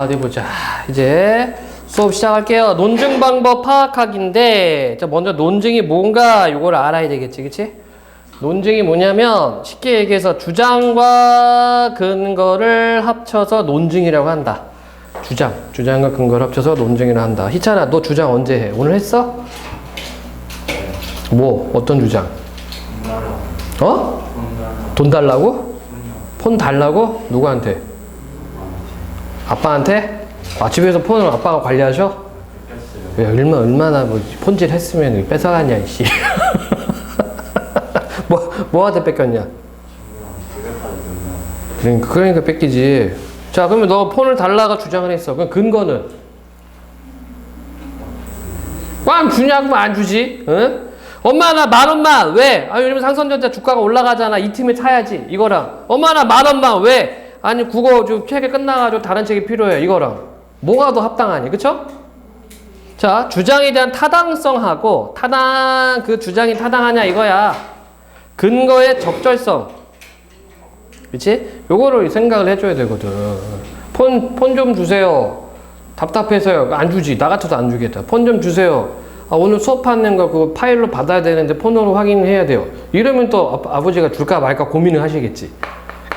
어디 보자. 이제 수업 시작할게요. 논증 방법 파악하기인데, 자, 먼저 논증이 뭔가 이걸 알아야 되겠지, 그치? 논증이 뭐냐면 쉽게 얘기해서 주장과 근거를 합쳐서 논증이라고 한다. 주장과 근거를 합쳐서 논증이라고 한다. 희찬아, 너 주장 언제 해? 오늘 했어? 뭐? 어떤 주장? 어? 돈 달라고? 폰 달라고? 누구한테? 아빠한테? 아, 집에서 폰을 아빠가 관리하셔? 왜, 얼마나 뭐 폰질 했으면 뺏어갔냐, 이씨. 뭐한테 뺏겼냐? 그러니까 뺏기지. 자, 그러면 너 폰을 달라가 주장을 했어. 그럼 근거는? 꽝 주냐고 안 주지? 응? 엄마 나 10,000원만 왜? 아, 요즘 상선전자 주가가 올라가잖아. 이 팀을 사야지. 이거랑. 엄마 나 10,000원만 왜? 아니 국어 좀 책이 끝나가지고 다른 책이 필요해. 이거랑. 뭐가 더 합당하니? 그쵸? 자, 주장에 대한 타당성하고 그 주장이 타당하냐 이거야. 근거의 적절성. 그치? 요거를 생각을 해줘야 되거든. 폰 좀 주세요. 답답해서요. 안 주지. 나 같아도 안 주겠다. 폰 좀 주세요. 아, 오늘 수업하는 거 그 파일로 받아야 되는데 폰으로 확인해야 돼요. 이러면 또 아버지가 줄까 말까 고민을 하시겠지.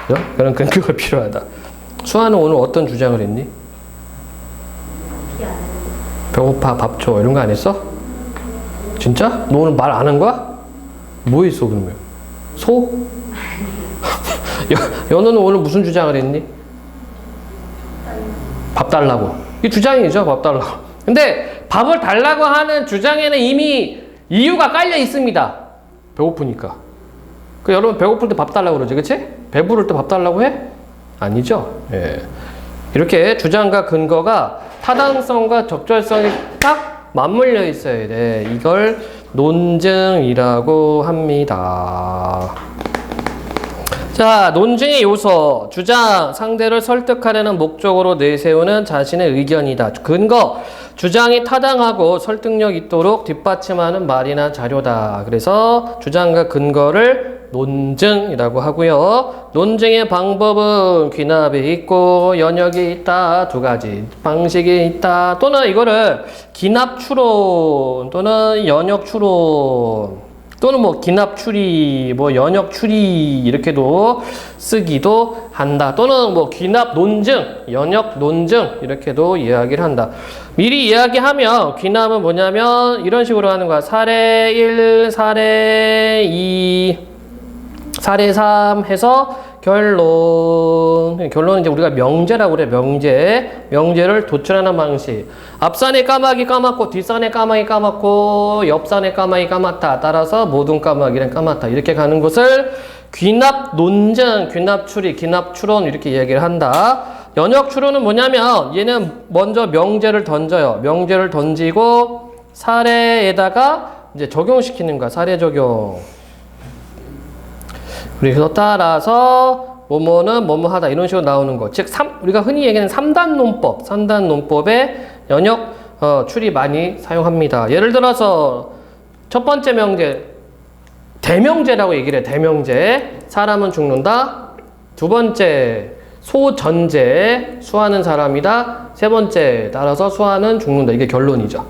그죠? 그런 근거가 필요하다. 수아는 오늘 어떤 주장을 했니? 배고파, 밥 줘. 이런 거 안 했어? 진짜? 너 오늘 말 안 한 거야? 뭐 했어, 그러면? 소? 연우는 오늘 무슨 주장을 했니? 밥 달라고. 이 주장이죠, 밥 달라고. 근데 밥을 달라고 하는 주장에는 이미 이유가 깔려 있습니다. 배고프니까. 여러분 배고플 때 밥 달라고 그러지, 그치? 배부를 때 밥 달라고 해? 아니죠. 예. 이렇게 주장과 근거가 타당성과 적절성이 딱 맞물려 있어야 돼. 이걸 논증이라고 합니다. 자, 논증의 요소. 주장, 상대를 설득하려는 목적으로 내세우는 자신의 의견이다. 근거, 주장이 타당하고 설득력 있도록 뒷받침하는 말이나 자료다. 그래서 주장과 근거를 논증이라고 하고요. 논증의 방법은 귀납이 있고 연역이 있다. 두 가지 방식이 있다. 또는 이거를 기납 추론 또는 연역 추론 또는 뭐 기납 추리, 뭐 연역 추리 이렇게도 쓰기도 한다. 또는 뭐 기납 논증, 연역 논증 이렇게도 이야기를 한다. 미리 이야기하면 귀납은 뭐냐면 이런 식으로 하는 거야. 사례 1, 사례 2, 사례 3 해서 결론. 결론은 이제 우리가 명제라고 그래. 명제를 도출하는 방식. 앞산에 까마귀 까맣고 뒷산에 까마귀 까맣고 옆산에 까마귀 까맣다. 따라서 모든 까마귀는 까맣다. 이렇게 가는 것을 귀납 논증, 귀납 추리, 귀납 추론 이렇게 얘기를 한다. 연역 추론은 뭐냐면 얘는 먼저 명제를 던져요. 명제를 던지고 사례에다가 이제 적용시키는 거야. 사례 적용. 그래서 따라서 뭐뭐는 뭐뭐하다 이런 식으로 나오는 거. 즉 우리가 흔히 얘기하는 3단 논법, 3단 논법의 연역 추리 많이 사용합니다. 예를 들어서 첫 번째 명제 대명제라고 얘기를 해. 대명제. 사람은 죽는다. 두 번째 소전제. 수하는 사람이다. 세 번째 따라서 수하는 죽는다. 이게 결론이죠.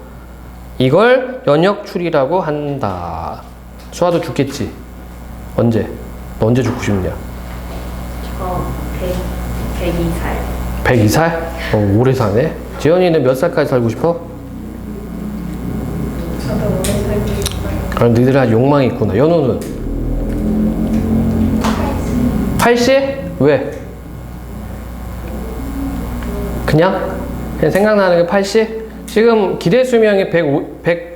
이걸 연역 추리라고 한다. 수하도 죽겠지. 언제? 너 언제 죽고 싶냐? 저 102살. 102살? 오래 사네. 지연이는 몇 살까지 살고 싶어? 저도 오래 살고 싶어요. 그럼 너희들 아주 욕망이 있구나. 연우는? 80? 왜? 그냥 생각나는 게 80? 지금 기대 수명이 100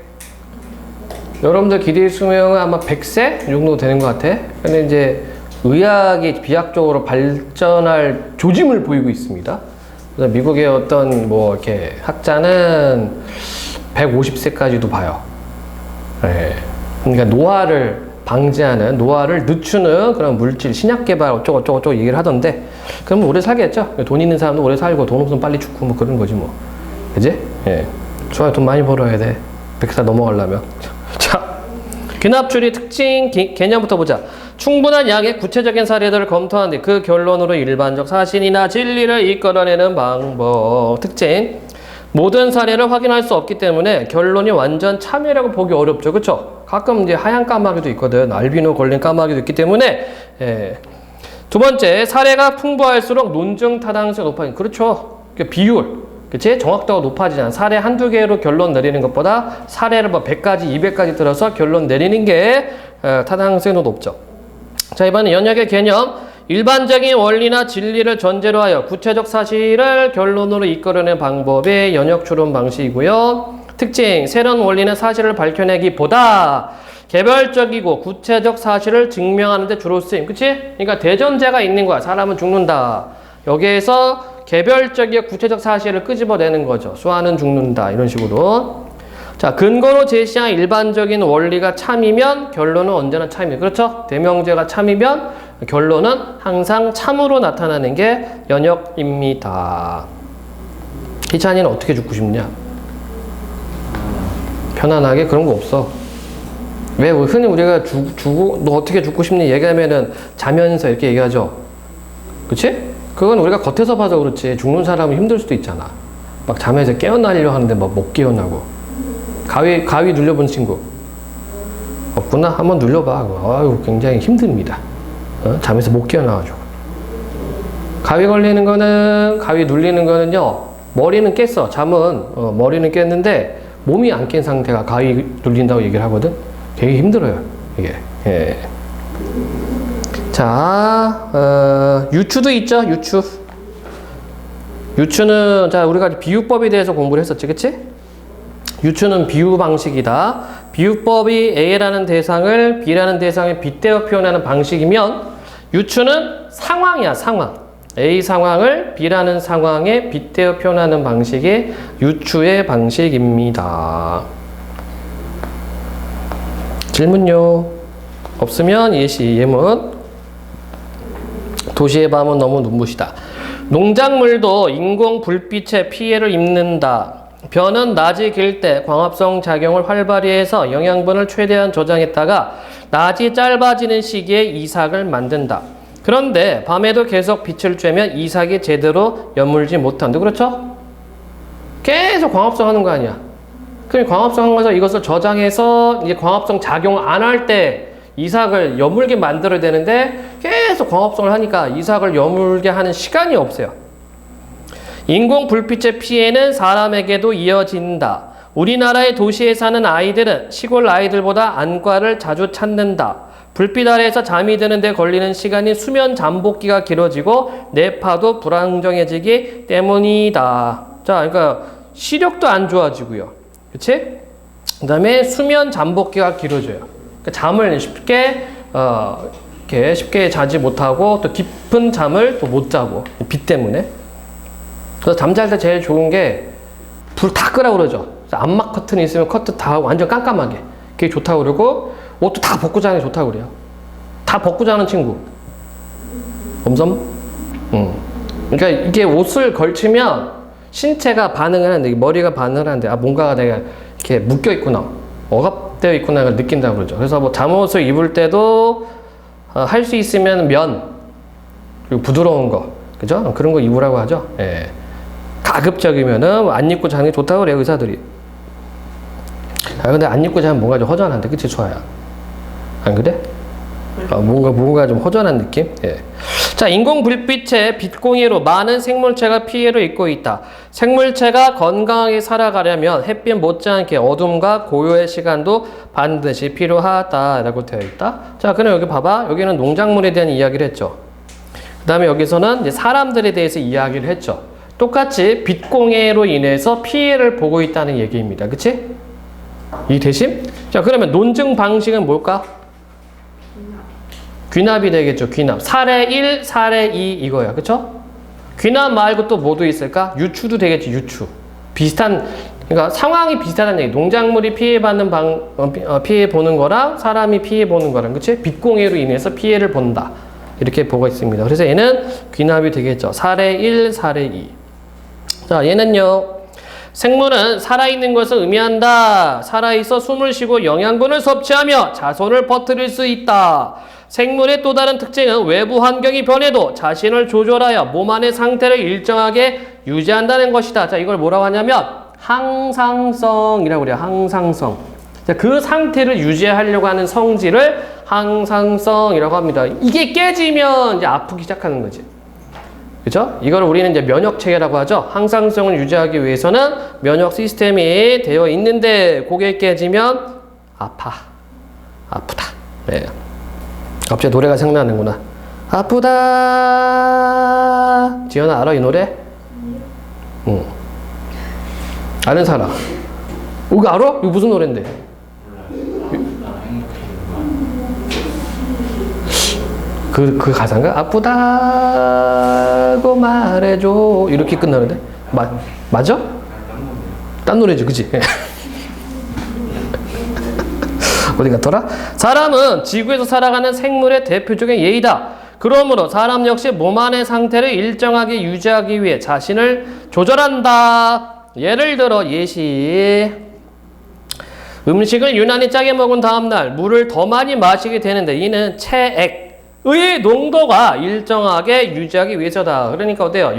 여러분들 기대 수명은 아마 100세 정도 되는 것 같아. 근데 이제 의학이 비약적으로 발전할 조짐을 보이고 있습니다. 그래서 미국의 어떤 뭐 이렇게 학자는 150세까지도 봐요. 네. 그러니까 노화를 방지하는, 노화를 늦추는 그런 물질, 신약 개발 어쩌고 얘기를 하던데, 그럼 오래 살겠죠? 돈 있는 사람도 오래 살고, 돈 없으면 빨리 죽고 뭐 그런 거지 뭐. 그지? 예. 좋아요. 돈 많이 벌어야 돼. 100살 넘어가려면. 자, 귀납 추리 특징 개념부터 보자. 충분한 양의 구체적인 사례들을 검토하는데 그 결론으로 일반적 사실이나 진리를 이끌어내는 방법. 특징. 모든 사례를 확인할 수 없기 때문에 결론이 완전 참이라고 보기 어렵죠. 그쵸? 가끔 이제 하얀 까마귀도 있거든. 알비노 걸린 까마귀도 있기 때문에. 예. 두 번째, 사례가 풍부할수록 논증 타당성이 높아지는. 그렇죠. 비율. 그치? 정확도가 높아지잖아. 사례 한두 개로 결론 내리는 것보다 사례를 뭐 100가지, 200가지 들어서 결론 내리는 게 타당성이 더 높죠. 자, 이번엔 연역의 개념. 일반적인 원리나 진리를 전제로 하여 구체적 사실을 결론으로 이끌어내는 방법의 연역 추론 방식이고요. 특징. 새로운 원리는 사실을 밝혀내기보다 개별적이고 구체적 사실을 증명하는 데 주로 쓰임. 그치? 그러니까 대전제가 있는 거야. 사람은 죽는다. 여기에서 개별적이고 구체적 사실을 끄집어내는 거죠. 수아는 죽는다. 이런 식으로. 자, 근거로 제시한 일반적인 원리가 참이면 결론은 언제나 참이에요. 그렇죠? 대명제가 참이면 결론은 항상 참으로 나타나는 게 연역입니다. 희찬이는 어떻게 죽고 싶냐? 편안하게 그런 거 없어. 왜 흔히 우리가 너 어떻게 죽고 싶니? 얘기하면은 자면서 이렇게 얘기하죠. 그치? 그건 우리가 겉에서 봐서 그렇지 죽는 사람은 힘들 수도 있잖아. 막 잠에서 깨어나려 하는데 막 못 깨어나고. 가위 눌려본 친구 없구나? 한번 눌려봐. 아유, 굉장히 힘듭니다. 잠에서 못 깨어나가지고. 가위 걸리는 거는, 가위 눌리는 거는요, 머리는 깼어. 잠은 머리는 깼는데 몸이 안 깬 상태가 가위 눌린다고 얘기를 하거든. 되게 힘들어요, 이게. 예. 자, 유추도 있죠, 유추. 유추는, 자, 우리가 비유법에 대해서 공부를 했었지, 그치? 유추는 비유 방식이다. 비유법이 A라는 대상을 B라는 대상에 빗대어 표현하는 방식이면 유추는 상황이야, 상황. A 상황을 B라는 상황에 빗대어 표현하는 방식이 유추의 방식입니다. 질문요? 없으면 예시, 예문. 도시의 밤은 너무 눈부시다. 농작물도 인공 불빛에 피해를 입는다. 벼는 낮이 길 때 광합성 작용을 활발히 해서 영양분을 최대한 저장했다가 낮이 짧아지는 시기에 이삭을 만든다. 그런데 밤에도 계속 빛을 쬐면 이삭이 제대로 여물지 못한다. 그렇죠? 계속 광합성 하는 거 아니야. 그럼 광합성 한 거에서 이것을 저장해서 이제 광합성 작용 안 할 때 이삭을 여물게 만들어야 되는데 계속 광합성을 하니까 이삭을 여물게 하는 시간이 없어요. 인공 불빛의 피해는 사람에게도 이어진다. 우리나라의 도시에 사는 아이들은 시골 아이들보다 안과를 자주 찾는다. 불빛 아래에서 잠이 드는데 걸리는 시간이 수면 잠복기가 길어지고 뇌파도 불안정해지기 때문이다. 자, 그러니까 시력도 안 좋아지고요. 그치? 그 다음에 수면 잠복기가 길어져요. 그러니까 잠을 쉽게 자지 못하고 또 깊은 잠을 또 못 자고 빛 때문에. 그래서 잠잘 때 제일 좋은 게 불 다 끄라고 그러죠. 암막 커튼이 있으면 커튼 다 완전 깜깜하게. 그게 좋다고 그러고 옷도 다 벗고 자는 게 좋다고 그래요. 다 벗고 자는 친구. 엄섬? 그러니까 이게 옷을 걸치면 신체가 반응을 하는데 머리가 반응을 하는데 뭔가가 내가 이렇게 묶여 있구나. 억압되어 있구나 를 느낀다고 그러죠. 그래서 뭐 잠옷을 입을 때도 할 수 있으면 면 그리고 부드러운 거. 그죠? 그런 거 입으라고 하죠. 예. 가급적이면은 안 입고 자는 게 좋다고 그래요, 의사들이. 근데 안 입고 자면 뭔가 좀 허전한데, 그치, 좋아요. 안 그래? 뭔가 좀 허전한 느낌? 예. 자, 인공 불빛의 빛공해로 많은 생물체가 피해를 입고 있다. 생물체가 건강하게 살아가려면 햇빛 못지않게 어둠과 고요의 시간도 반드시 필요하다라고 되어 있다. 자, 그럼 여기 봐봐. 여기는 농작물에 대한 이야기를 했죠. 그 다음에 여기서는 이제 사람들에 대해서 이야기를 했죠. 똑같이 빛공해로 인해서 피해를 보고 있다는 얘기입니다. 그치? 이 대신? 자, 그러면 논증 방식은 뭘까? 귀납이 되겠죠. 귀납. 사례 1, 사례 2 이거야. 그쵸? 귀납 말고 또 뭐도 있을까? 유추도 되겠지. 유추. 비슷한, 그러니까 상황이 비슷하다는 얘기. 농작물이 피해받는 피해 보는 거랑 사람이 피해 보는 거랑, 그치? 빛공해로 인해서 피해를 본다. 이렇게 보고 있습니다. 그래서 얘는 귀납이 되겠죠. 사례 1, 사례 2. 자, 얘는요. 생물은 살아있는 것을 의미한다. 살아있어 숨을 쉬고 영양분을 섭취하며 자손을 퍼뜨릴 수 있다. 생물의 또 다른 특징은 외부 환경이 변해도 자신을 조절하여 몸 안의 상태를 일정하게 유지한다는 것이다. 자, 이걸 뭐라고 하냐면 항상성이라고 그래요. 항상성. 자, 그 상태를 유지하려고 하는 성질을 항상성이라고 합니다. 이게 깨지면 이제 아프기 시작하는 거지. 그죠? 이걸 우리는 이제 면역 체계라고 하죠. 항상성을 유지하기 위해서는 면역 시스템이 되어 있는데 그게 깨지면 아프다. 네. 갑자기 노래가 생각나는구나. 아프다. 지연아 알아 이 노래? 응. 아는 사람. 이거 알아? 이거 무슨 노래인데? 그 가사인가? 아프다고 말해줘. 이렇게 끝나는데? 맞아? 딴 노래지, 그치? 어디 갔더라? 사람은 지구에서 살아가는 생물의 대표적인 예이다. 그러므로 사람 역시 몸 안의 상태를 일정하게 유지하기 위해 자신을 조절한다. 예를 들어 예시. 음식을 유난히 짜게 먹은 다음날 물을 더 많이 마시게 되는데 이는 체액의 농도가 일정하게 유지하기 위해서다. 그러니까 어때요?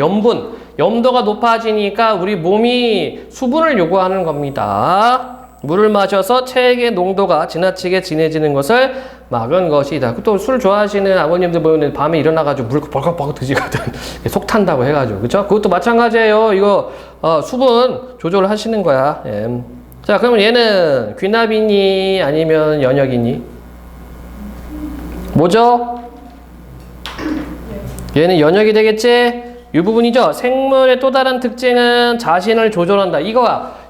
염도가 높아지니까 우리 몸이 수분을 요구하는 겁니다. 물을 마셔서 체액의 농도가 지나치게 진해지는 것을 막은 것이다. 또 술 좋아하시는 아버님들 보면 밤에 일어나가지고 물 벌컥벌컥 드시거든. 속 탄다고 해가지고. 그쵸? 그것도 마찬가지예요. 이거, 수분 조절을 하시는 거야. 예. 자, 그러면 얘는 귀납이니 아니면 연역이니? 뭐죠? 얘는 연역이 되겠지? 이 부분이죠. 생물의 또 다른 특징은 자신을 조절한다.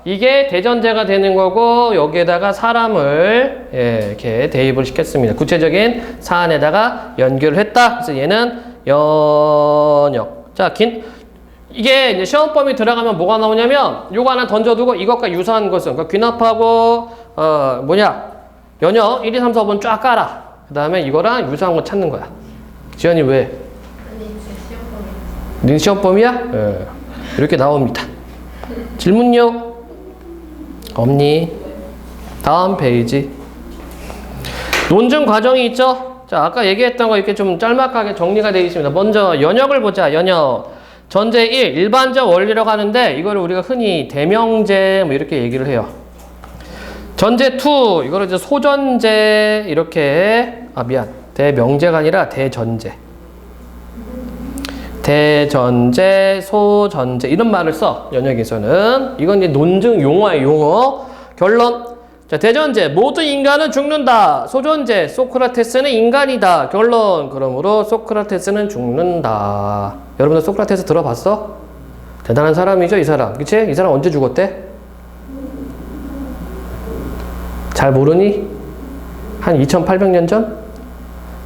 이게 대전제가 되는 거고 여기에다가 사람을 이렇게 대입을 시켰습니다. 구체적인 사안에다가 연결을 했다. 그래서 얘는 연역. 자, 이게 이제 시험 범위 들어가면 뭐가 나오냐면 요거 하나 던져두고 이것과 유사한 것은 그러니까 귀납하고 연역 1, 2, 3, 4번 쫙 깔아. 그 다음에 이거랑 유사한 거 찾는 거야. 지연이 왜? 네 시험 범위야? 예. 이렇게 나옵니다. 질문요? 없니? 다음 페이지. 논증 과정이 있죠? 자, 아까 얘기했던 거 이렇게 좀 짤막하게 정리가 되어 있습니다. 먼저 연역을 보자. 연역. 전제 1, 일반적 원리라고 하는데 이거를 우리가 흔히 대명제 뭐 이렇게 얘기를 해요. 전제 2, 이거를 이제 소전제 이렇게 대명제가 아니라 대전제. 대전제, 소전제 이런 말을 써. 연역에서는. 이건 이제 논증 용어의 용어. 결론. 자, 대전제 모든 인간은 죽는다. 소전제 소크라테스는 인간이다. 결론. 그러므로 소크라테스는 죽는다. 여러분들 소크라테스 들어봤어? 대단한 사람이죠, 이 사람. 그치? 이 사람 언제 죽었대? 잘 모르니? 한 2800년 전?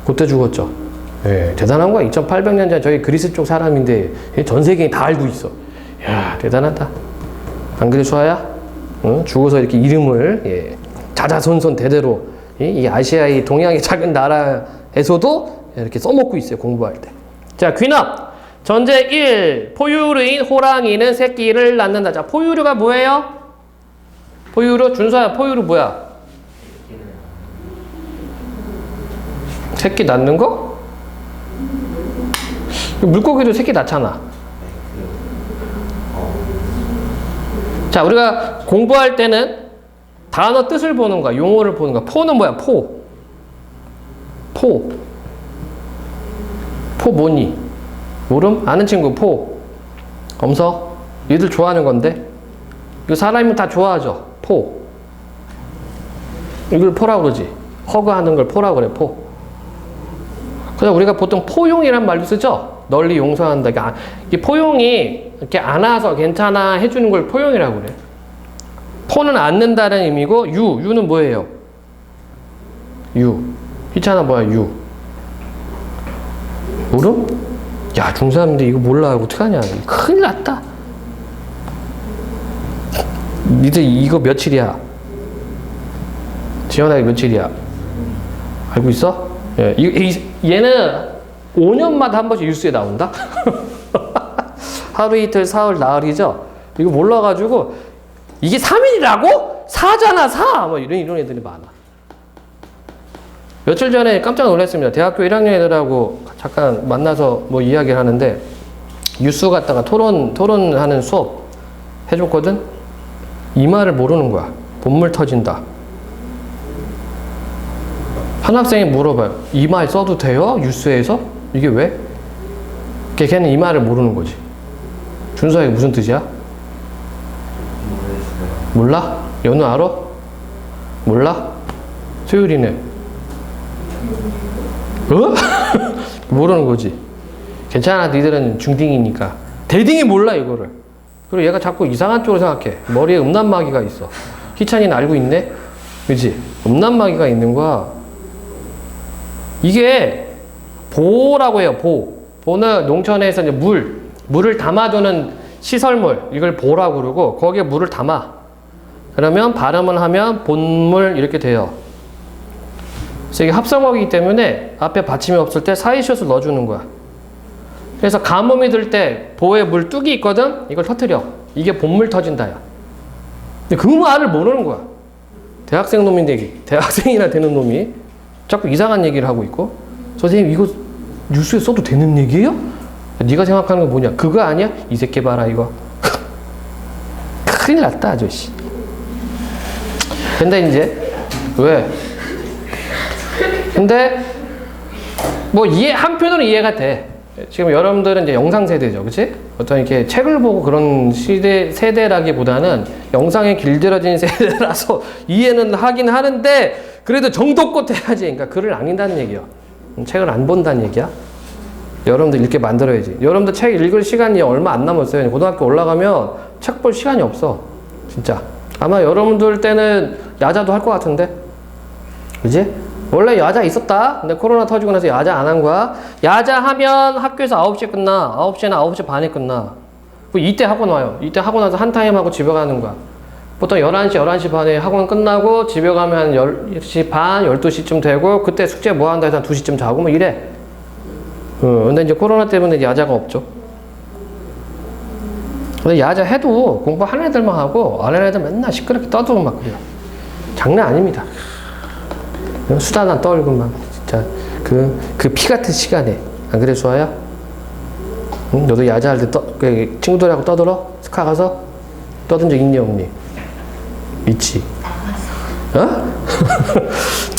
그때 죽었죠. 예, 대단한 거야. 2800년 전 저희 그리스 쪽 사람인데 전 세계에 다 알고 있어. 이야, 대단하다. 안 그래, 수아야? 응? 죽어서 이렇게 이름을 자자손손 대대로 이 아시아의 동양의 작은 나라에서도 이렇게 써먹고 있어요. 공부할 때. 자, 귀납. 전제 1. 포유류인 호랑이는 새끼를 낳는다. 자, 포유류가 뭐예요? 포유류? 준서야, 포유류 뭐야? 새끼 낳는 거? 물고기도 새끼 낳잖아. 자, 우리가 공부할 때는 단어 뜻을 보는 거야. 용어를 보는 거야. 포는 뭐야? 포 뭐니? 모름? 아는 친구 포. 엄서? 얘들 좋아하는 건데. 이거 사람이 다 좋아하죠. 포. 이걸 포라고 그러지. 허그하는 걸 포라고 그래. 포. 그래서 우리가 보통 포용이란 말도 쓰죠. 널리 용서한다. 이게 포용이 이렇게 안아서 괜찮아 해주는 걸 포용이라고 그래. 포는 안는다는 의미고 유는 뭐예요? 희찬아 뭐야? 모름? 야, 중3인데 이거 몰라. 어떡하냐. 큰일 났다. 니들 이거 며칠이야? 지연아 이거 며칠이야? 알고 있어? 예, 얘는 5년마다 한 번씩 뉴스에 나온다? 하루 이틀 사흘 나흘이죠? 이거 몰라가지고 이게 3일이라고? 4잖아 4! 뭐 이런 애들이 많아. 며칠 전에 깜짝 놀랐습니다. 대학교 1학년 애들하고 잠깐 만나서 뭐 이야기를 하는데 뉴스 갖다가 토론하는 수업 해줬거든? 이 말을 모르는 거야. 본물 터진다. 한 학생이 물어봐요. 이 말 써도 돼요? 뉴스에서? 이게 왜? 걔는 이 말을 모르는 거지. 준서야 이게 무슨 뜻이야? 몰라? 연우 알아? 몰라? 소율이는? 어? 모르는 거지. 괜찮아. 니들은 중딩이니까. 대딩이 몰라 이거를. 그리고 얘가 자꾸 이상한 쪽으로 생각해. 머리에 음란마귀가 있어. 희찬이는 알고 있네? 그치? 음란마귀가 있는 거야. 이게 보라고 해요. 보는 농촌에서 이제 물을 담아두는 시설물, 이걸 보라고 그러고 거기에 물을 담아. 그러면 발음을 하면 본물 이렇게 돼요. 그래서 이게 합성어이기 때문에 앞에 받침이 없을 때 사이시옷을 넣어주는 거야. 그래서 가뭄이 들 때 보에 물 뚝이 있거든? 이걸 터뜨려. 이게 본물 터진다야. 근데 그 말을 모르는 거야. 대학생 놈인데, 대학생이나 되는 놈이 자꾸 이상한 얘기를 하고 있고, 선생님 이거 뉴스에 써도 되는 얘기예요? 네가 생각하는 건 뭐냐? 그거 아니야? 이 새끼 봐라 이거. 큰일 났다 아저씨. 근데 이제 왜? 근데 뭐 한편으로 이해가 돼. 지금 여러분들은 이제 영상 세대죠, 그렇지? 어떤 이렇게 책을 보고 그런 세대라기보다는 영상에 길들여진 세대라서 이해는 하긴 하는데 그래도 정도껏 해야지. 그러니까 글을 안 읽는다는 얘기야. 책을 안 본다는 얘기야. 여러분들 읽게 만들어야지. 여러분들 책 읽을 시간이 얼마 안 남았어요. 고등학교 올라가면 책 볼 시간이 없어. 진짜. 아마 여러분들 때는 야자도 할 것 같은데? 그지? 원래 야자 있었다? 근데 코로나 터지고 나서 야자 안 한 거야? 야자 하면 학교에서 9시에 끝나. 9시나 9시 반에 끝나. 이때 학원 와요. 이때 학원 와서 한 타임 하고 집에 가는 거야. 보통 11시, 11시 반에 학원 끝나고 집에 가면 한 10시 반, 12시쯤 되고 그때 숙제 뭐 한다 해서 한 2시쯤 자고 뭐 이래. 근데 이제 코로나 때문에 야자가 없죠. 근데 야자 해도 공부하는 애들만 하고 안 하는 애들 맨날 시끄럽게 떠들고 막 그래요. 장난 아닙니다. 수다나 떨고 막 진짜 그 피 같은 시간에. 안 그래 수아야? 응? 너도 야자할 때 친구들하고 떠들어? 스카 가서? 떠든 적 있니 없니? 있지. 어?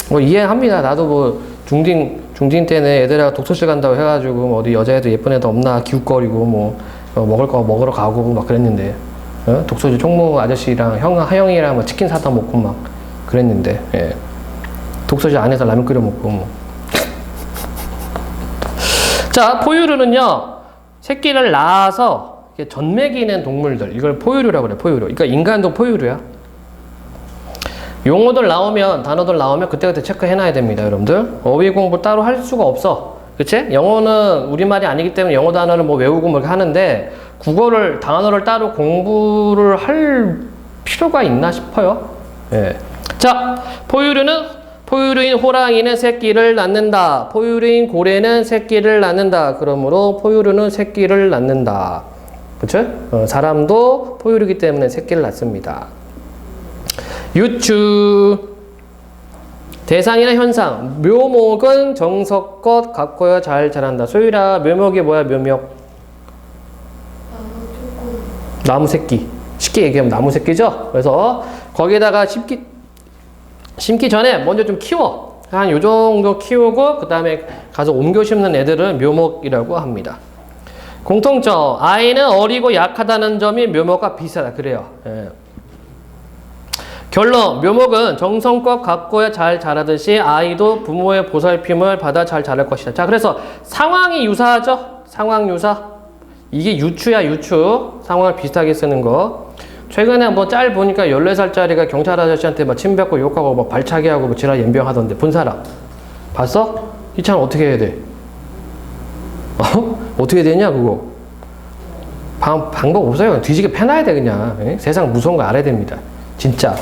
뭐 이해합니다. 나도 뭐 중딩 때는 애들하고 독서실 간다고 해가지고 뭐 어디 여자애들 예쁜 애들 없나 기웃거리고 뭐 먹을 거 먹으러 가고 막 그랬는데 독서실 총무 아저씨랑 하영이랑 뭐 치킨 사다 먹고 막 그랬는데 예. 독서실 안에서 라면 끓여 먹고 뭐. 자, 포유류는요 새끼를 낳아서 젖먹이는 동물들 이걸 포유류라고 그래. 포유류. 그러니까 인간도 포유류야. 용어들 나오면 단어들 나오면 그때그때 체크해놔야 됩니다. 여러분들 어휘 공부 따로 할 수가 없어. 그치? 영어는 우리말이 아니기 때문에 영어 단어를 뭐 외우고 뭐 하는데 국어를 단어를 따로 공부를 할 필요가 있나 싶어요. 예. 자, 포유류인 호랑이는 새끼를 낳는다. 포유류인 고래는 새끼를 낳는다. 그러므로 포유류는 새끼를 낳는다. 그쵸? 사람도 포유류이기 때문에 새끼를 낳습니다. 유추 대상이나 현상 묘목은 정석껏 가꿔야 잘 자란다. 소율아 묘목이 뭐야? 묘목 나무 새끼. 쉽게 얘기하면 나무 새끼죠. 그래서 거기다가 심기 전에 먼저 좀 키워. 한 요 정도 키우고 그 다음에 가서 옮겨 심는 애들은 묘목이라고 합니다. 공통점 아이는 어리고 약하다는 점이 묘목과 비슷하다. 그래요. 예. 결론 묘목은 정성껏 가꿔야 잘 자라듯이 아이도 부모의 보살핌을 받아 잘 자랄 것이다. 자, 그래서 상황이 유사하죠? 상황 유사. 이게 유추야 유추. 상황을 비슷하게 쓰는 거. 최근에 뭐 짤 보니까 14살짜리가 경찰 아저씨한테 막 침뱉고 욕하고 막 발차기 하고 뭐 지랄 연병하던데 본 사람 봤어? 희찬 어떻게 해야 돼? 어떻게 되냐 그거? 방법 없어요. 뒤지게 패놔야 돼 그냥. 에? 세상 무서운 거 알아야 됩니다. 진짜.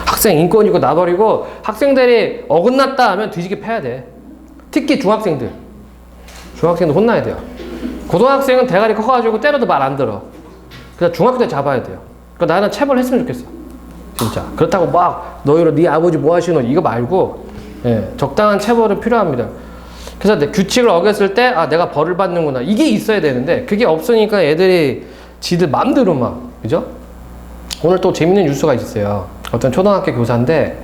학생 인권이고 나버리고 학생들이 어긋났다 하면 뒤지게 패야 돼. 특히 중학생들 혼나야 돼요. 고등학생은 대가리 커가지고 때려도 말 안 들어. 그래서 중학교 때 잡아야 돼요. 그러니까 나는 체벌했으면 좋겠어. 진짜. 그렇다고 막 너희로 네 아버지 뭐 하시노 이거 말고 예, 적당한 체벌은 필요합니다. 그래서 규칙을 어겼을 때, 아, 내가 벌을 받는구나. 이게 있어야 되는데, 그게 없으니까 애들이 지들 맘대로 막, 그죠? 오늘 또 재밌는 뉴스가 있었어요. 어떤 초등학교 교사인데,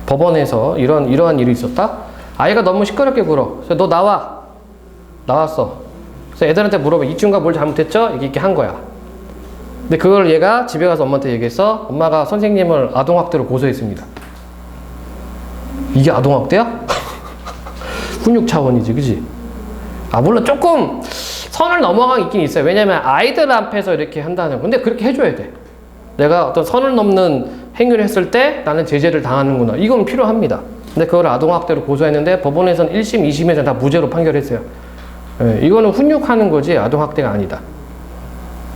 법원에서 이러한 일이 있었다? 아이가 너무 시끄럽게 굴어. 그래서 너 나와. 나왔어. 그래서 애들한테 물어봐. 이 친구가 뭘 잘못했죠? 이렇게 한 거야. 근데 그걸 얘가 집에 가서 엄마한테 얘기했어. 엄마가 선생님을 아동학대로 고소했습니다. 이게 아동학대야? 훈육 차원이지, 그지? 아, 물론 조금 선을 넘어간 있긴 있어요. 왜냐면 아이들 앞에서 이렇게 한다는 거. 근데 그렇게 해줘야 돼. 내가 어떤 선을 넘는 행위를 했을 때 나는 제재를 당하는구나. 이건 필요합니다. 근데 그걸 아동학대로 고소했는데 법원에서는 1심, 2심에서 다 무죄로 판결했어요. 예, 이거는 훈육하는 거지 아동학대가 아니다.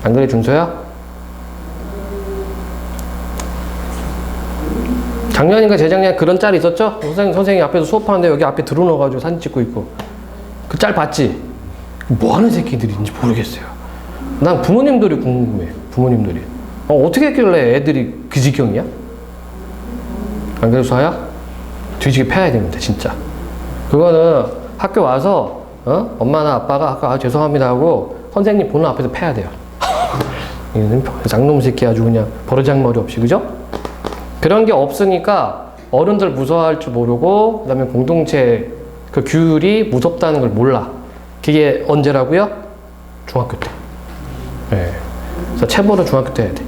안 그래, 준서야? 작년인가 재작년에 그런 짤 있었죠? 선생님 앞에서 수업하는데 여기 앞에 들어넣어가지고 사진 찍고 있고. 그 짤 봤지? 뭐 하는 새끼들인지 모르겠어요. 난 부모님들이 궁금해. 부모님들이. 어떻게 했길래 애들이 그 지경이야? 안 그래, 수아야? 뒤지게 패야 됩니다, 진짜. 그거는 학교 와서, 엄마나 아빠가 아까 죄송합니다 하고 선생님 보는 앞에서 패야 돼요. 장놈 새끼 아주 그냥 버르장머리 없이, 그죠? 그런 게 없으니까 어른들 무서워할 줄 모르고, 그 다음에 공동체 그 규율이 무섭다는 걸 몰라. 그게 언제라고요? 중학교 때. 네. 그래서 체벌은 중학교 때 해야 돼.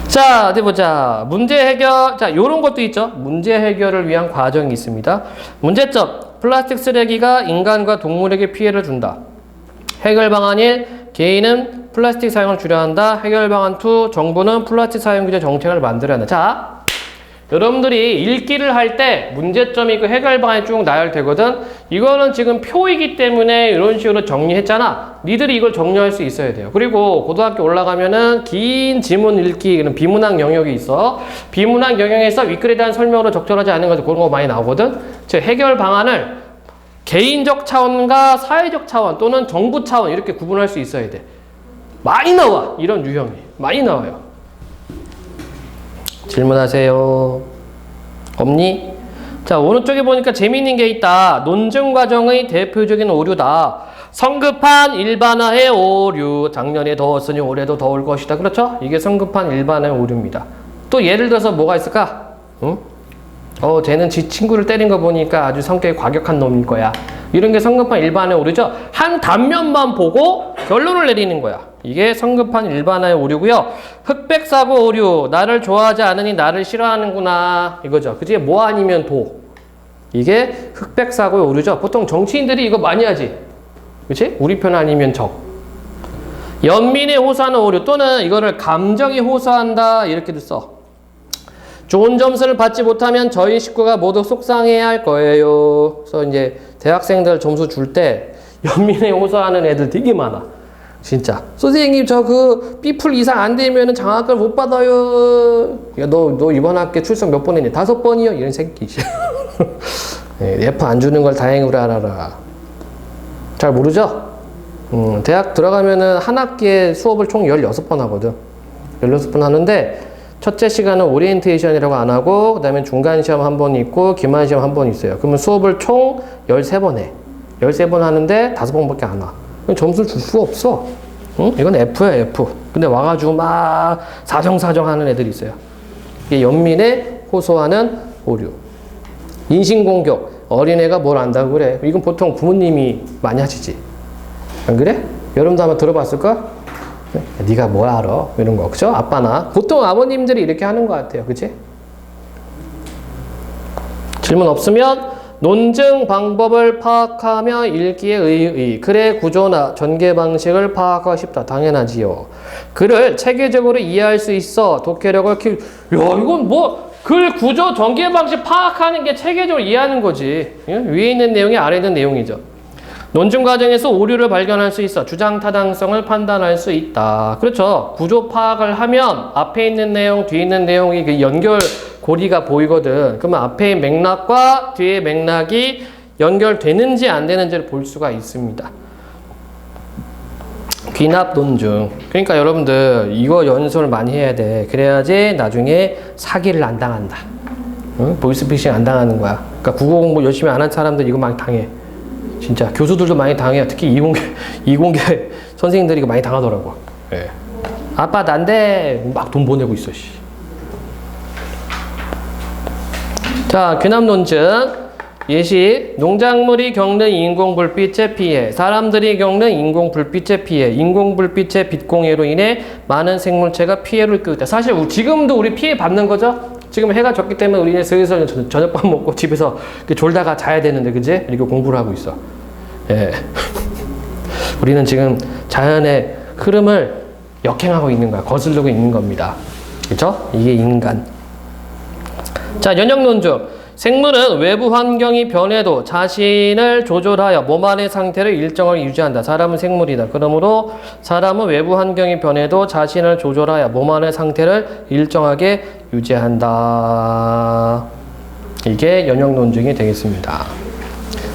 자, 어디 보자. 문제 해결. 자, 요런 것도 있죠. 문제 해결을 위한 과정이 있습니다. 문제점. 플라스틱 쓰레기가 인간과 동물에게 피해를 준다. 해결 방안 1. 개인은 플라스틱 사용을 줄여야 한다. 해결 방안 2. 정부는 플라스틱 사용 규제 정책을 만들어야 한다. 자, 여러분들이 읽기를 할 때 문제점이 그 해결 방안이 쭉 나열되거든. 이거는 지금 표이기 때문에 이런 식으로 정리했잖아. 니들이 이걸 정리할 수 있어야 돼요. 그리고 고등학교 올라가면은 긴 지문 읽기, 이런 비문학 영역이 있어. 비문학 영역에서 윗글에 대한 설명으로 적절하지 않은 것, 그런 거 많이 나오거든. 즉 해결 방안을 개인적 차원과 사회적 차원 또는 정부 차원 이렇게 구분할 수 있어야 돼. 많이 나와. 이런 유형이 많이 나와요. 질문하세요. 없니? 자, 오른쪽에 보니까 재미있는 게 있다. 논증 과정의 대표적인 오류다. 성급한 일반화의 오류. 작년에 더웠으니 올해도 더울 것이다. 그렇죠? 이게 성급한 일반화의 오류입니다. 또 예를 들어서 뭐가 있을까? 응? 쟤는 지 친구를 때린 거 보니까 아주 성격이 과격한 놈일 거야. 이런 게 성급한 일반화의 오류죠. 한 단면만 보고 결론을 내리는 거야. 이게 성급한 일반화의 오류고요. 흑백사고 오류. 나를 좋아하지 않으니 나를 싫어하는구나. 이거죠. 그치? 뭐 아니면 도. 이게 흑백사고의 오류죠. 보통 정치인들이 이거 많이 하지. 그치? 우리 편 아니면 적. 연민에 호소하는 오류 또는 이거를 감정에 호소한다. 이렇게도 써. 좋은 점수를 받지 못하면 저희 식구가 모두 속상해야 할 거예요. 그래서 이제 대학생들 점수 줄 때 연민에 호소하는 애들 되게 많아. 진짜. 선생님, 저 그 B풀 이상 안 되면은 장학금 못 받아요. 야, 너 이번 학기 출석 몇 번 했니? 5번이요? 이런 새끼. F 안 주는 걸 다행으로 알아라. 잘 모르죠? 대학 들어가면은 한 학기에 수업을 총 16번 하거든. 16번 하는데, 첫째 시간은 오리엔테이션이라고 안 하고, 그 다음에 중간 시험 한 번 있고, 기말 시험 한 번 있어요. 그러면 수업을 총 13번 해. 13번 하는데 5번밖에 안 와. 점수를 줄 수가 없어. 응? 이건 F야, F. 근데 와가지고 막 사정사정 하는 애들이 있어요. 이게 연민에 호소하는 오류. 인신공격. 어린애가 뭘 안다고 그래. 이건 보통 부모님이 많이 하시지. 안 그래? 여러분도 한번 들어봤을까? 네가 뭘 알아? 이런 거, 그죠? 아빠나. 보통 아버님들이 이렇게 하는 것 같아요. 그치? 질문 없으면 논증 방법을 파악하며 읽기에 의의, 글의 구조나 전개 방식을 파악하고 싶다. 당연하지요. 글을 체계적으로 이해할 수 있어 독해력을 야, 이건 뭐 글 구조 전개 방식 파악하는 게 체계적으로 이해하는 거지. 위에 있는 내용이 아래에 있는 내용이죠. 논증 과정에서 오류를 발견할 수 있어 주장 타당성을 판단할 수 있다. 그렇죠. 구조 파악을 하면 앞에 있는 내용, 뒤에 있는 내용이 그 연결 고리가 보이거든. 그러면 앞에 맥락과 뒤에 맥락이 연결되는지 안 되는지를 볼 수가 있습니다. 귀납 논증. 그러니까 여러분들 이거 연습을 많이 해야 돼. 그래야지 나중에 사기를 안 당한다. 응? 보이스피싱 안 당하는 거야. 그러니까 국어 공부 열심히 안 한 사람들 이거 많이 당해. 진짜 교수들도 많이 당해요. 특히 이공계 선생님들이 이거 많이 당하더라고. 예. 아빠 난데 막 돈 보내고 있어. 씨. 자, 귀남 논증 예시. 농작물이 겪는 인공 불빛의 피해, 사람들이 겪는 인공 불빛의 피해, 인공 불빛의 빛공해로 인해 많은 생물체가 피해를 입고 있다. 사실 지금도 우리 피해 받는 거죠. 지금 해가 졌기 때문에 우리는 슬슬 저녁밥 먹고 집에서 졸다가 자야 되는데, 그지? 이거 공부를 하고 있어. 예. 우리는 지금 자연의 흐름을 역행하고 있는 거야. 거스르고 있는 겁니다. 그렇죠? 이게 인간. 자, 연역 논증. 생물은 외부 환경이 변해도 자신을 조절하여 몸 안의 상태를 일정하게 유지한다. 사람은 생물이다. 그러므로 사람은 외부 환경이 변해도 자신을 조절하여 몸 안의 상태를 일정하게 유지한다. 이게 연역 논증이 되겠습니다.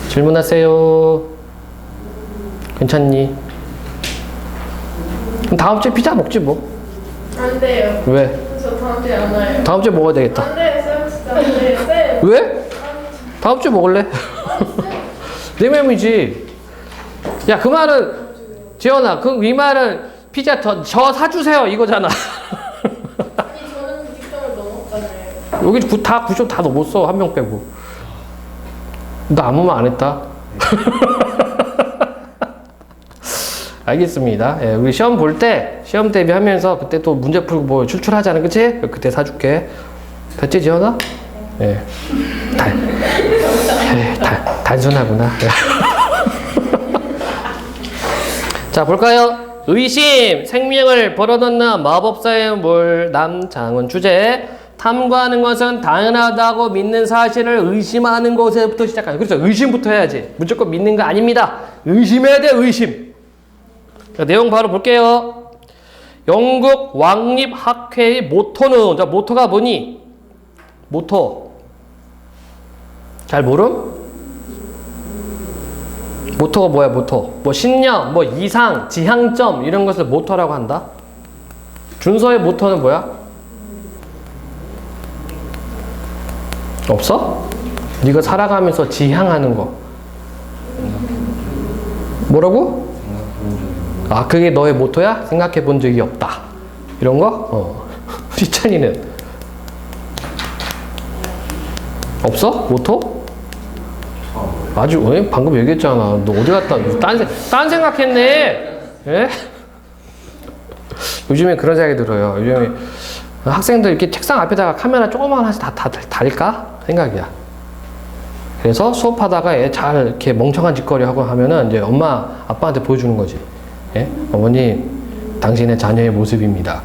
질문하세요. 괜찮니? 그럼 다음 주에 피자 먹지 뭐. 안 돼요. 왜? 저 다음 주에 안 와요. 다음 주에 먹어야 되겠다. 안 돼요, 쌤. 진짜 안 돼요, 쌤. 왜? 다음 주에 먹을래? 내 맘이지. 야, 그 말은 지연아, 이 말은 피자 저 사주세요 이거잖아. 아니, 저는 90점을 넘었잖아요. 여기 90점 다 넘었어. 한 명 빼고. 너 아무 말 안 했다. 알겠습니다. 예, 우리 시험 볼 때, 시험 대비하면서 그때 또 문제 풀고 뭐 출출하잖아. 그치? 그때 사줄게. 됐지, 지연아? 예. 단순하구나. 자, 볼까요? 의심, 생명을 벌어넣는 마법사의 물, 남장은 주제. 탐구하는 것은 당연하다고 믿는 사실을 의심하는 것에부터 시작하죠. 그렇죠. 의심부터 해야지. 무조건 믿는 거 아닙니다. 의심해야 돼, 의심. 자, 내용 바로 볼게요. 영국 왕립학회의 모토는, 자, 모토가 뭐니? 모토. 잘 모름? 모토가 뭐야, 모토? 뭐 신념, 뭐 이상, 지향점 이런 것을 모토라고 한다. 준서의 모토는 뭐야? 없어? 네가 살아가면서 지향하는 거. 뭐라고? 아, 그게 너의 모토야? 생각해 본 적이 없다. 이런 거? 희찬이는? 없어? 모토? 아주, 방금 얘기했잖아. 너 어디 갔다, 딴 생각했네? 예? 요즘에 그런 생각이 들어요. 요즘에 학생들 이렇게 책상 앞에다가 카메라 조그만 하나씩 다 달까? 생각이야. 그래서 수업하다가 애 잘 이렇게 멍청한 짓거리 하고 하면은 이제 엄마, 아빠한테 보여주는 거지. 예? 어머니, 당신의 자녀의 모습입니다.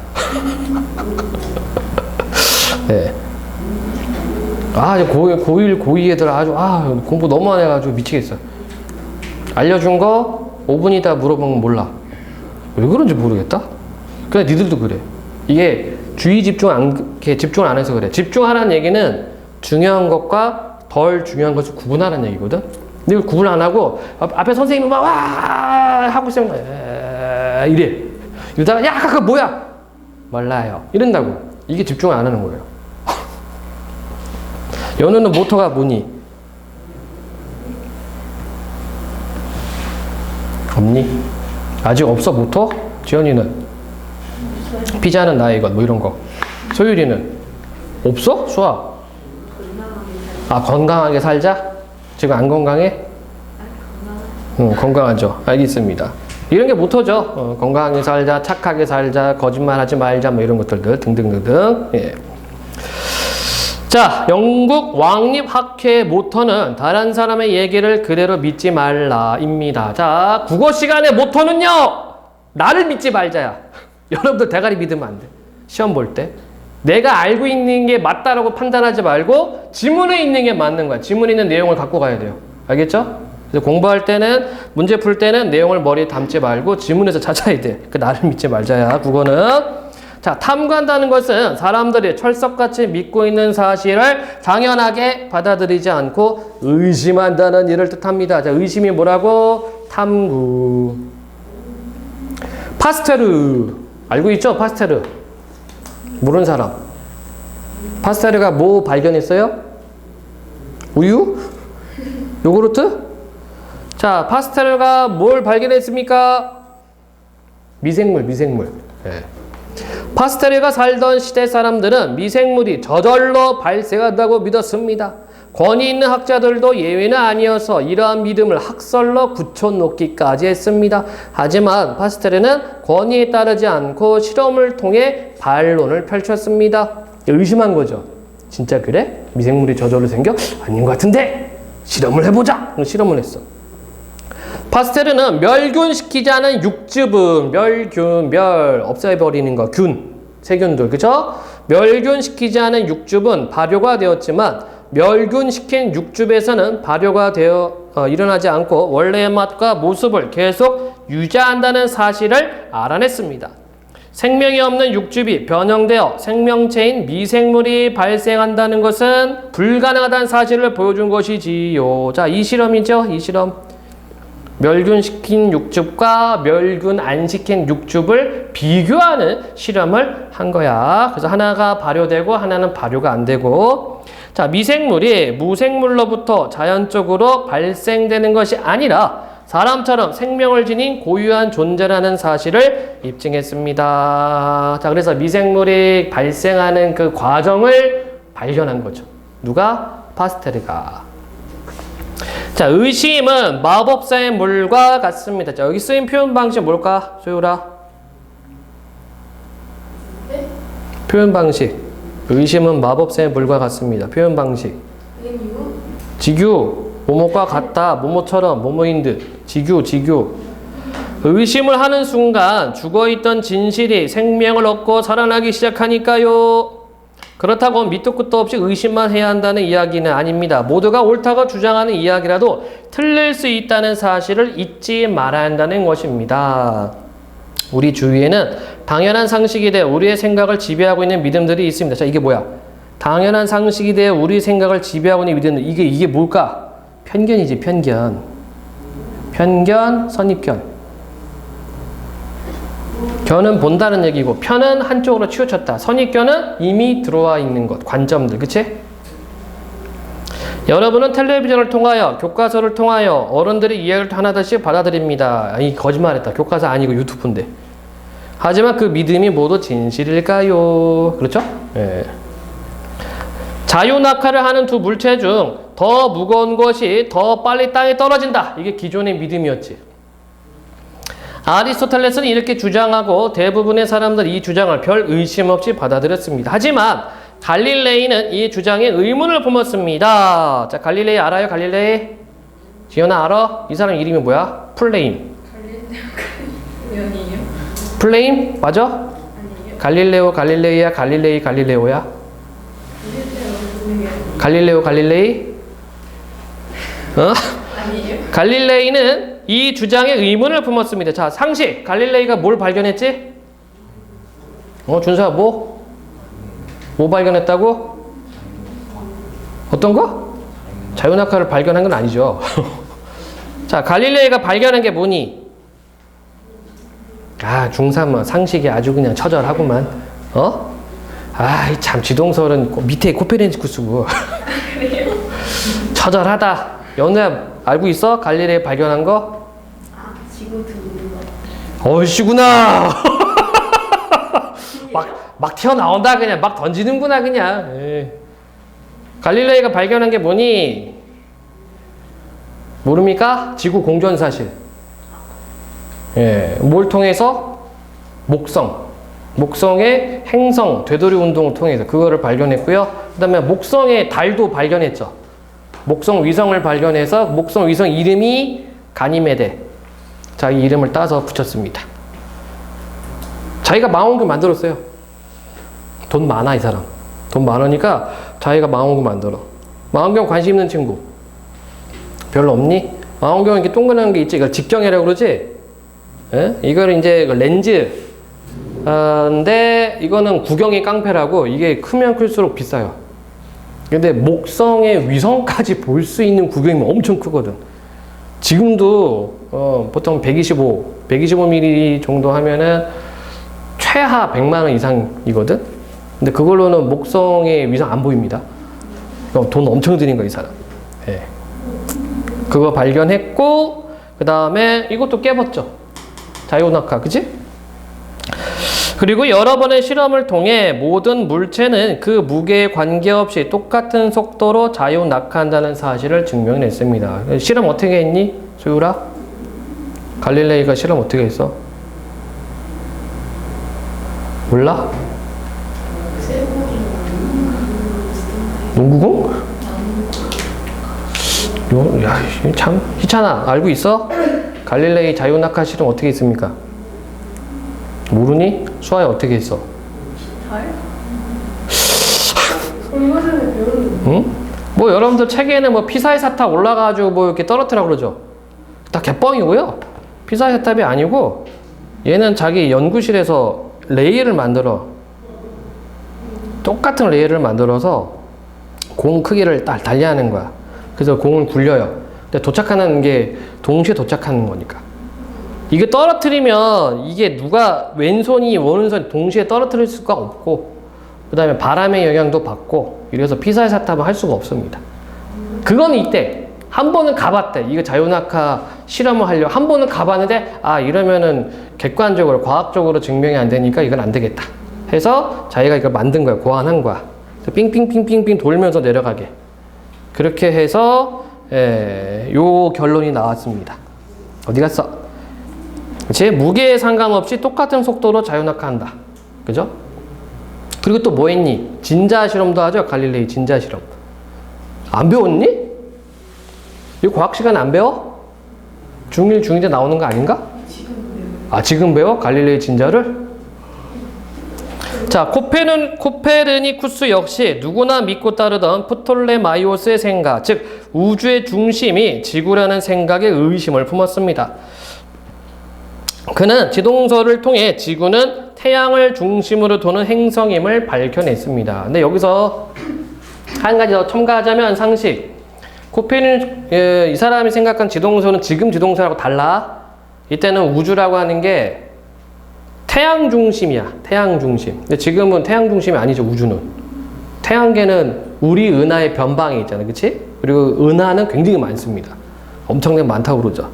네. 아, 고1, 고2 애들 아주, 공부 너무 안 해가지고 미치겠어. 알려준 거 5분 있다 물어보면 몰라. 왜 그런지 모르겠다? 그냥 니들도 그래. 이게 주의 집중을 안 해서 그래. 집중하라는 얘기는 중요한 것과 덜 중요한 것을 구분하라는 얘기거든? 근데 이걸 구분 안 하고, 앞에 선생님이 막, 와! 하고 있으면, 이래. 이러다가, 야, 그거 뭐야? 몰라요. 이런다고. 이게 집중을 안 하는 거예요. 연우는 모토가 뭐니? 없니? 아직 없어, 모토? 지연이는? 피자는 나의 것, 뭐 이런 거. 소율이는? 없어? 수아? 건강하게 살자? 지금 안 건강해? 응, 건강하죠. 알겠습니다. 이런 게 모토죠. 건강하게 살자, 착하게 살자, 거짓말하지 말자, 뭐 이런 것들들 등등등등. 예. 자, 영국 왕립학회의 모토는 다른 사람의 얘기를 그대로 믿지 말라입니다. 자, 국어 시간의 모토는요, 나를 믿지 말자야. 여러분들 대가리 믿으면 안 돼. 시험 볼 때. 내가 알고 있는 게 맞다라고 판단하지 말고 지문에 있는 게 맞는 거야. 지문에 있는 내용을 갖고 가야 돼요. 알겠죠? 그래서 공부할 때는, 문제 풀 때는 내용을 머리에 담지 말고 지문에서 찾아야 돼. 그 나를 믿지 말자야, 국어는. 자, 탐구한다는 것은 사람들이 철석같이 믿고 있는 사실을 당연하게 받아들이지 않고 의심한다는 일을 뜻합니다. 자, 의심이 뭐라고? 탐구. 파스테르. 알고 있죠? 파스테르. 모르는 사람. 파스테르가 뭐 발견했어요? 우유? 요구르트? 자, 파스텔가 뭘 발견했습니까? 미생물. 예. 파스텔가 살던 시대 사람들은 미생물이 저절로 발생한다고 믿었습니다. 권위 있는 학자들도 예외는 아니어서 이러한 믿음을 학설로 굳혀놓기까지 했습니다. 하지만 파스텔은 권위에 따르지 않고 실험을 통해 반론을 펼쳤습니다. 의심한 거죠. 진짜 그래? 미생물이 저절로 생겨? 아닌 것 같은데? 실험을 해보자! 실험을 했어. 파스텔은 멸균시키지 않은 육즙은 멸 없애버리는 거, 세균들, 그죠? 멸균시키지 않은 육즙은 발효가 되었지만 멸균시킨 육즙에서는 발효가 일어나지 않고 원래의 맛과 모습을 계속 유지한다는 사실을 알아냈습니다. 생명이 없는 육즙이 변형되어 생명체인 미생물이 발생한다는 것은 불가능하다는 사실을 보여준 것이지요. 자, 이 실험이죠. 이 실험. 멸균시킨 육즙과 멸균 안 시킨 육즙을 비교하는 실험을 한 거야. 그래서 하나가 발효되고 하나는 발효가 안 되고. 자, 미생물이 무생물로부터 자연적으로 발생되는 것이 아니라 사람처럼 생명을 지닌 고유한 존재라는 사실을 입증했습니다. 자, 그래서 미생물이 발생하는 그 과정을 발견한 거죠. 누가? 파스텔가. 자, 의심은 마법사의 물과 같습니다. 자, 여기 쓰인 표현 방식 뭘까? 소율아. 네? 표현 방식. 의심은 마법사의 물과 같습니다. 표현 방식. 이유? 지규. 뭐뭐과 같다. 뭐뭐처럼. 뭐뭐인 듯. 지규. 의심을 하는 순간 죽어있던 진실이 생명을 얻고 살아나기 시작하니까요. 그렇다고 밑도 끝도 없이 의심만 해야 한다는 이야기는 아닙니다. 모두가 옳다고 주장하는 이야기라도 틀릴 수 있다는 사실을 잊지 말아야 한다는 것입니다. 우리 주위에는 당연한 상식이 되어 우리의 생각을 지배하고 있는 믿음들이 있습니다. 자, 이게 뭐야? 당연한 상식이 되어 우리 생각을 지배하고 있는 믿음들. 이게 뭘까? 편견이지, 편견. 편견, 선입견. 견은 본다는 얘기고 편은 한쪽으로 치우쳤다. 선입견은 이미 들어와 있는 것, 관점들, 그치? 여러분은 텔레비전을 통하여 교과서를 통하여 어른들의 이야기를 하나씩 받아들입니다. 이 거짓말했다. 교과서 아니고 유튜브인데. 하지만 그 믿음이 모두 진실일까요? 그렇죠? 예. 자유낙하를 하는 두 물체 중 더 무거운 것이 더 빨리 땅에 떨어진다. 이게 기존의 믿음이었지. 아리스토텔레스는 이렇게 주장하고 대부분의 사람들이 이 주장을 별 의심 없이 받아들였습니다. 하지만 갈릴레이는 이 주장에 의문을 품었습니다. 자, 갈릴레이 알아요? 갈릴레이? 지연아 알아? 이 사람 이름이 뭐야? 플레임. 갈릴레오 플레임? 맞아? 아니에요. 갈릴레오, 갈릴레이야? 갈릴레이, 갈릴레오야? 갈릴레오, 갈릴레이? 어? 아니에요. 갈릴레이는 이 주장에 의문을 품었습니다. 자, 상식. 갈릴레이가 뭘 발견했지? 준서야, 뭐 발견했다고? 어떤 거? 자유낙하를 발견한 건 아니죠. 자, 갈릴레이가 발견한 게 뭐니? 중3은 상식이 아주 그냥 처절하구만. 참, 지동설은 밑에 코페르니쿠 쓰고. 그래요? 처절하다. 연우야, 알고 있어? 갈릴레이 발견한 거? 지구 드는 거. 어이씨구나. 막 튀어나온다, 그냥. 막 던지는구나, 그냥. 에이. 갈릴레이가 발견한 게 뭐니? 모릅니까? 지구 공전 사실. 예. 뭘 통해서? 목성의 행성, 되돌이 운동을 통해서 그거를 발견했고요. 그 다음에 목성의 달도 발견했죠. 목성 위성을 발견해서 목성 위성 이름이 가니메데. 자기 이름을 따서 붙였습니다. 자기가 망원경 만들었어요. 돈 많아, 이 사람. 돈 많으니까 자기가 망원경 만들어. 망원경 관심 있는 친구 별로 없니? 망원경 이렇게 동그란 게 있지. 이걸 직경이라고 그러지? 예? 이걸 이제 렌즈. 근데 이거는 구경의 깡패라고. 이게 크면 클수록 비싸요. 근데 목성의 위성까지 볼 수 있는 구경이면 엄청 크거든. 지금도 보통 125mm 정도 하면은 최하 100만 원 이상이거든. 근데 그걸로는 목성의 위성 안 보입니다. 돈 엄청 드린 거야, 이 사람. 예. 그거 발견했고 그 다음에 이것도 깨봤죠. 자유낙하, 그지? 그리고 여러 번의 실험을 통해 모든 물체는 그 무게에 관계없이 똑같은 속도로 자유낙하한다는 사실을 증명했습니다. 실험 어떻게 했니? 소율아? 갈릴레이가 실험 어떻게 했어? 몰라? 농구공? 야, 참 희찬아 알고 있어? 갈릴레이 자유낙하 실험 어떻게 했습니까? 모르니? 수아야 어떻게 했어? 잘? 얼마 전에 배웠는데. 응? 뭐 여러분들 책에는 뭐 피사의 사탑 올라가가지고 뭐 이렇게 떨어뜨라 그러죠. 다 개뻥이고요. 피사의 사탑이 아니고 얘는 자기 연구실에서 레일을 만들어. 똑같은 레일을 만들어서 공 크기를 달리하는 거야. 그래서 공을 굴려요. 근데 도착하는 게 동시에 도착하는 거니까. 이게 떨어뜨리면 이게 누가 왼손이 오른손이 동시에 떨어뜨릴 수가 없고 그 다음에 바람의 영향도 받고 이래서 피사의 사탑은 할 수가 없습니다. 그건 이때 한 번은 가봤대. 이거 자유낙하 실험을 하려고 한 번은 가봤는데 아 이러면은 객관적으로 과학적으로 증명이 안 되니까 이건 안 되겠다 해서 자기가 이걸 만든 거야. 고안한 거야. 삥삥삥삥삥 돌면서 내려가게 그렇게 해서 요 결론이 나왔습니다. 어디 갔어? 제 무게에 상관없이 똑같은 속도로 자유낙하한다. 그죠? 그리고 또 뭐 했니? 진자 실험도 하죠. 갈릴레이 진자 실험. 안 배웠니? 이거 과학 시간에 안 배워? 중1, 중2 때 나오는 거 아닌가? 지금 배워요. 아, 지금 배워? 갈릴레이 진자를? 자, 코페르니쿠스 역시 누구나 믿고 따르던 프톨레마이오스의 생각, 즉 우주의 중심이 지구라는 생각에 의심을 품었습니다. 그는 지동설을 통해 지구는 태양을 중심으로 도는 행성임을 밝혀냈습니다. 근데 여기서 한 가지 더 첨가하자면 상식. 이 사람이 생각한 지동설은 지금 지동설하고 달라. 이때는 우주라고 하는 게 태양 중심이야. 태양 중심. 근데 지금은 태양 중심이 아니죠. 우주는. 태양계는 우리 은하의 변방이 있잖아. 그치? 그리고 은하는 굉장히 많습니다. 엄청나게 많다고 그러죠.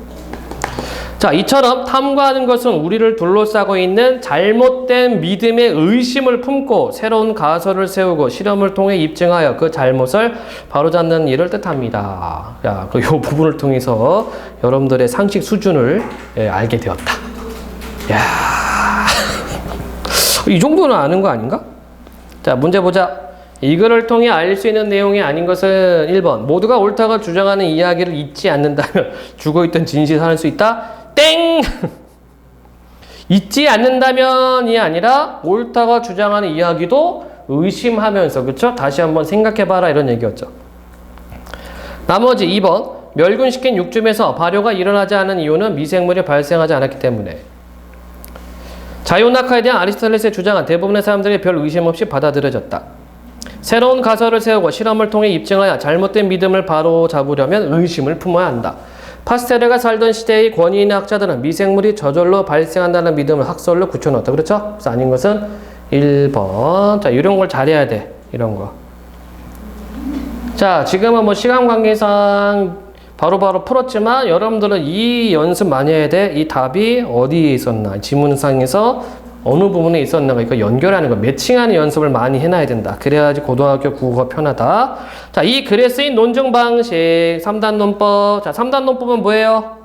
자, 이처럼 탐구하는 것은 우리를 둘러싸고 있는 잘못된 믿음의 의심을 품고 새로운 가설을 세우고 실험을 통해 입증하여 그 잘못을 바로잡는 일을 뜻합니다. 야, 이 부분을 통해서 여러분들의 상식 수준을 알게 되었다. 야, 이 정도는 아는 거 아닌가? 자, 문제 보자. 이거를 통해 알 수 있는 내용이 아닌 것은 1번. 모두가 옳다고 주장하는 이야기를 잊지 않는다면 죽어있던 진실이 살아날 수 있다. 땡! 잊지 않는다면이 아니라 옳다고 주장하는 이야기도 의심하면서, 그쵸? 다시 한번 생각해봐라 이런 얘기였죠. 나머지 2번. 멸균시킨 육중에서 발효가 일어나지 않은 이유는 미생물이 발생하지 않았기 때문에. 자유낙하에 대한 아리스토텔레스의 주장은 대부분의 사람들이 별 의심 없이 받아들여졌다. 새로운 가설을 세우고 실험을 통해 입증하여 잘못된 믿음을 바로잡으려면 의심을 품어야 한다. 파스텔레가 살던 시대의 권위 있는 학자들은 미생물이 저절로 발생한다는 믿음을 학설로 굳혀놓았다. 그렇죠? 그래서 아닌 것은 1번. 자, 이런 걸 잘해야 돼. 이런 거. 자, 지금은 뭐 시간 관계상 바로바로 풀었지만 여러분들은 이 연습 많이 해야 돼. 이 답이 어디에 있었나. 지문상에서 어느 부분에 있었나가 이거 연결하는 거, 매칭하는 연습을 많이 해놔야 된다. 그래야지 고등학교 국어가 편하다. 자, 이 글에 쓰인 논증 방식, 3단 논법. 자, 3단 논법은 뭐예요?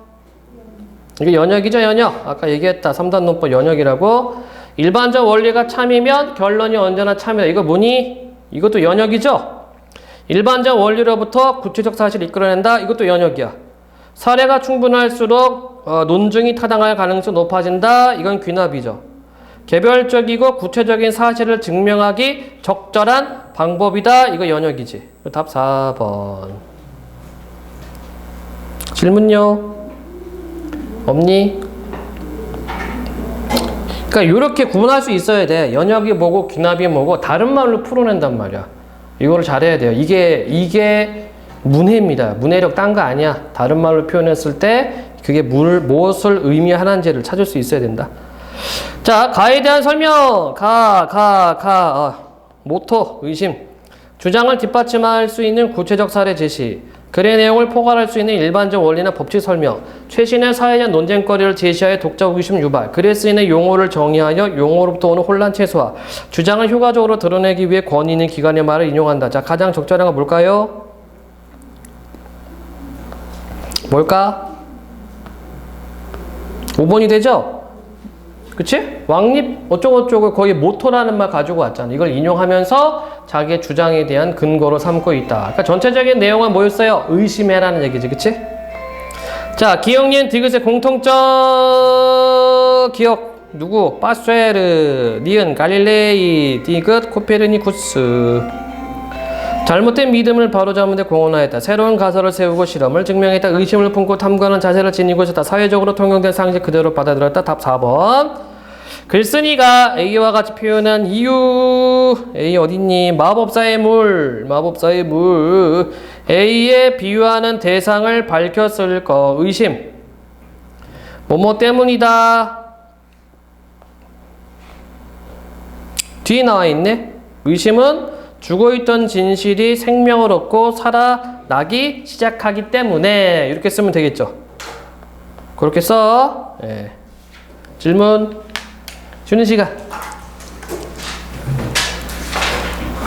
이게 연역이죠, 연역. 아까 얘기했다. 3단 논법 연역이라고. 일반적 원리가 참이면 결론이 언제나 참이다. 이거 뭐니? 이것도 연역이죠? 일반적 원리로부터 구체적 사실을 이끌어낸다. 이것도 연역이야. 사례가 충분할수록 논증이 타당할 가능성이 높아진다. 이건 귀납이죠. 개별적이고 구체적인 사실을 증명하기 적절한 방법이다. 이거 연역이지. 답 4번. 질문요? 없니? 그러니까 이렇게 구분할 수 있어야 돼. 연역이 뭐고 귀납이 뭐고 다른 말로 풀어낸단 말이야. 이거를 잘해야 돼요. 이게 문해입니다. 문해력 딴 거 아니야. 다른 말로 표현했을 때 그게 무엇을 의미하는지를 찾을 수 있어야 된다. 자, 가에 대한 설명. 모토, 의심. 주장을 뒷받침할 수 있는 구체적 사례 제시. 글의 내용을 포괄할 수 있는 일반적 원리나 법칙 설명, 최신의 사회적 논쟁거리를 제시하여 독자 호기심 유발, 글에 쓰이는 용어를 정의하여 용어로부터 오는 혼란 최소화, 주장을 효과적으로 드러내기 위해 권위 있는 기관의 말을 인용한다. 자, 가장 적절한 건 뭘까요? 뭘까? 5번이 되죠? 그치? 왕립 어쩌고저쩌고 거의 모토라는 말 가지고 왔잖아. 이걸 인용하면서 자기의 주장에 대한 근거로 삼고 있다. 그러니까 전체적인 내용은 뭐였어요? 의심해라는 얘기지. 그치? 자, 기억니은 디귿의 공통점 기억 누구? 파스투에르, 니은 갈릴레이, 디귿 코페르니쿠스. 잘못된 믿음을 바로잡는 데 공헌하였다. 새로운 가설을 세우고 실험을 증명했다. 의심을 품고 탐구하는 자세를 지니고 있었다. 사회적으로 통용된 상식 그대로 받아들였다. 답 4번. 글쓴이가 A와 같이 표현한 이유. A 어딨니? 마법사의 물. 마법사의 물. A에 비유하는 대상을 밝혔을 거. 의심. 뭐뭐 때문이다. 뒤에 나와 있네. 의심은 죽어있던 진실이 생명을 얻고 살아나기 시작하기 때문에 이렇게 쓰면 되겠죠. 그렇게 써. 예. 질문. 쉬는 시간.